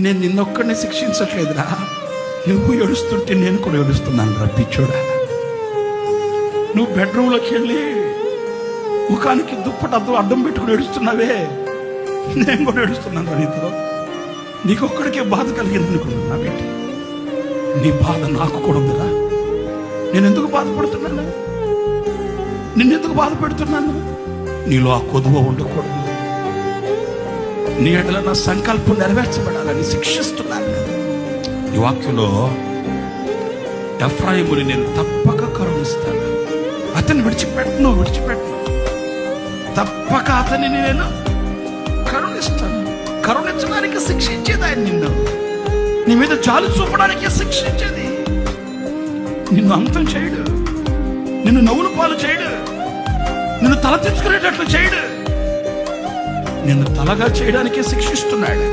నేను నిన్నొక్కడిని శిక్షించట్లేదురా, నువ్వు ఏడుస్తుంటే నేను కూడా ఏడుస్తున్నాను రా పిచ్చోడా. నువ్వు బెడ్రూమ్లోకి వెళ్ళి ముఖానికి దుప్పటి అడ్డం పెట్టుకుని ఏడుస్తున్నావే, నేను కూడా ఏడుస్తున్నాను రా నీతో. నీకొక్కడికే బాధ కలిగింది అనుకున్నా పెట్టి, నీ బాధ నాకు కూడా ఉందిరా. నేను ఎందుకు బాధపడుతున్నాను, నిన్నెందుకు బాధ పెడుతున్నాను? నీలో ఆ కొదువ ఉండకూడదు, నీ ఎడల నా సంకల్పం నెరవేర్చబడాలని శిక్షిస్తున్నాను. ఈ వాక్యంలో ఎఫ్రాయిముని నేను తప్పక కరుణిస్తాను, అతన్ని విడిచిపెట్టు, తప్పక అతనిని నేను కరుణిస్తాను. కరుణించడానికి శిక్షించేది ఆయన, నీ మీద జాలి చూపడానికి శిక్షించేది. నిన్ను అంతం చేయడు, నిన్ను నవ్వుల పాలు చేయడు, నిన్ను తల తెచ్చుకునేటట్లు చేయడు, నిన్ను తలగా చేయడానికే శిక్షిస్తున్నాడు.